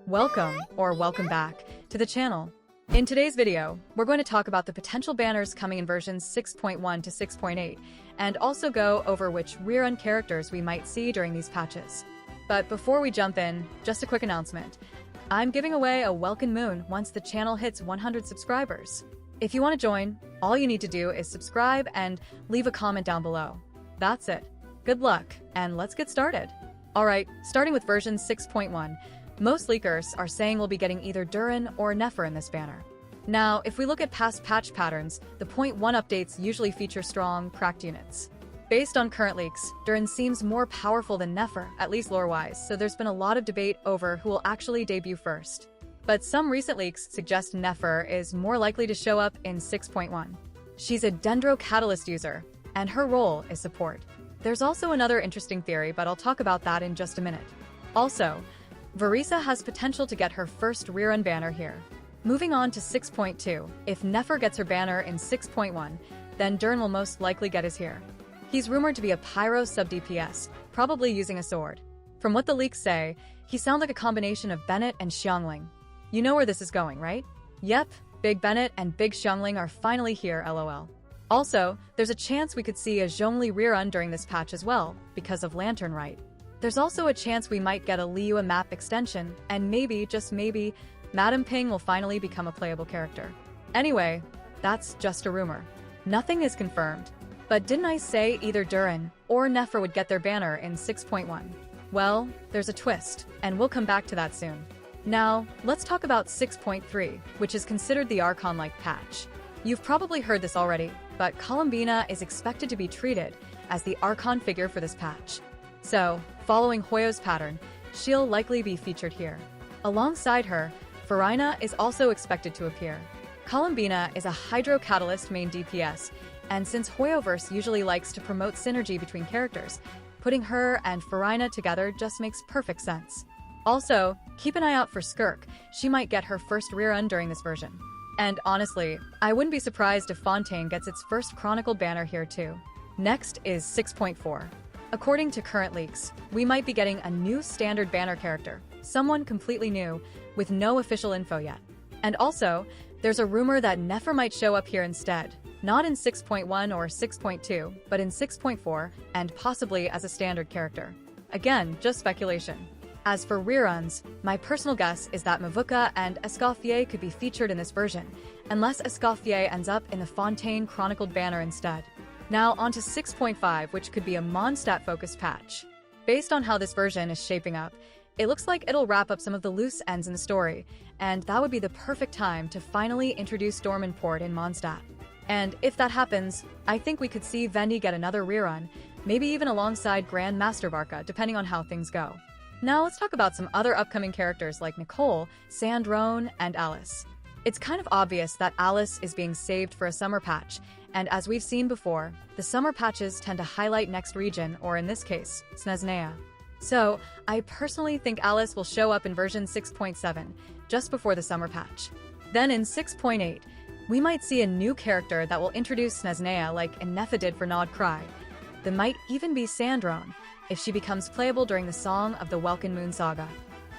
Welcome, or welcome back, to the channel. In today's video, we're going to talk about the potential banners coming in versions 6.1 to 6.8, and also go over which rerun characters we might see during these patches. But before we jump in, just a quick announcement. I'm giving away a Welcome Moon once the channel hits 100 subscribers. If you want to join, all you need to do is subscribe and leave a comment down below. That's it. Good luck, and let's get started. Alright, starting with version 6.1. Most leakers are saying we'll be getting either Durin or Nefer in this banner. Now, if we look at past patch patterns, the 0.1 updates usually feature strong, cracked units. Based on current leaks, Durin seems more powerful than Nefer, at least lore-wise, so there's been a lot of debate over who will actually debut first. But some recent leaks suggest Nefer is more likely to show up in 6.1. She's a Dendro Catalyst user, and her role is support. There's also another interesting theory, but I'll talk about that in just a minute. Also, Varesa has potential to get her first rerun banner here. Moving on to 6.2, if Nefer gets her banner in 6.1, then Durin will most likely get his here. He's rumored to be a pyro sub-DPS, probably using a sword. From what the leaks say, he sounds like a combination of Bennett and Xiangling. You know where this is going, right? Yep, Big Bennett and Big Xiangling are finally here, lol. Also, there's a chance we could see a Zhongli rerun during this patch as well, because of Lantern Rite. There's also a chance we might get a Liyue map extension, and maybe, just maybe, Madame Ping will finally become a playable character. Anyway, that's just a rumor. Nothing is confirmed. But didn't I say either Durin or Nefer would get their banner in 6.1? Well, there's a twist, and we'll come back to that soon. Now, let's talk about 6.3, which is considered the Archon-like patch. You've probably heard this already, but Columbina is expected to be treated as the Archon figure for this patch. So, following Hoyo's pattern, she'll likely be featured here. Alongside her, Furina is also expected to appear. Columbina is a Hydro Catalyst main DPS, and since Hoyoverse usually likes to promote synergy between characters, putting her and Furina together just makes perfect sense. Also, keep an eye out for Skirk. She might get her first rerun during this version. And honestly, I wouldn't be surprised if Fontaine gets its first Chronicled banner here too. Next is 6.4. According to current leaks, we might be getting a new standard banner character, someone completely new, with no official info yet. And also, there's a rumor that Nefer might show up here instead, not in 6.1 or 6.2, but in 6.4, and possibly as a standard character. Again, just speculation. As for reruns, my personal guess is that Mavuka and Escoffier could be featured in this version, unless Escoffier ends up in the Fontaine Chronicled banner instead. Now on to 6.5, which could be a Mondstadt-focused patch. Based on how this version is shaping up, it looks like it'll wrap up some of the loose ends in the story, and that would be the perfect time to finally introduce Dormanport in Mondstadt. And if that happens, I think we could see Vendi get another rerun, maybe even alongside Grand Master Varka, depending on how things go. Now let's talk about some other upcoming characters like Nicole, Sandrone, and Alice. It's kind of obvious that Alice is being saved for a summer patch, and as we've seen before, the summer patches tend to highlight next region, or in this case, Snezhnaya. So, I personally think Alice will show up in version 6.7, just before the summer patch. Then in 6.8, we might see a new character that will introduce Snezhnaya like Nefer did for nodkrai. There might even be Sandrone, if she becomes playable during the Song of the Welcome Moon saga.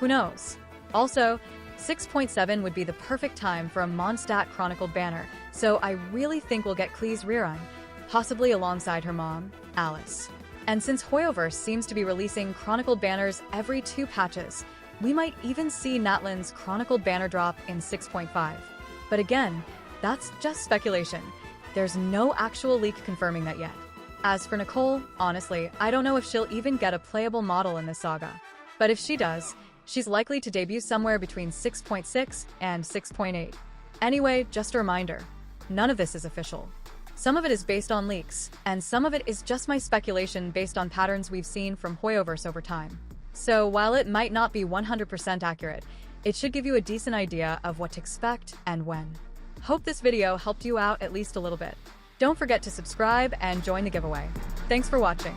Who knows? Also, 6.7 would be the perfect time for a Mondstadt Chronicled banner, so I really think we'll get Klee's rerun, possibly alongside her mom, Alice. And since Hoyoverse seems to be releasing Chronicled banners every 2 patches, we might even see Natlan's Chronicled banner drop in 6.5. But again, that's just speculation. There's no actual leak confirming that yet. As for Nicole, honestly, I don't know if she'll even get a playable model in this saga. But if she does, she's likely to debut somewhere between 6.6 and 6.8. Anyway, just a reminder, none of this is official. Some of it is based on leaks, and some of it is just my speculation based on patterns we've seen from Hoyoverse over time. So while it might not be 100% accurate, it should give you a decent idea of what to expect and when. Hope this video helped you out at least a little bit. Don't forget to subscribe and join the giveaway. Thanks for watching.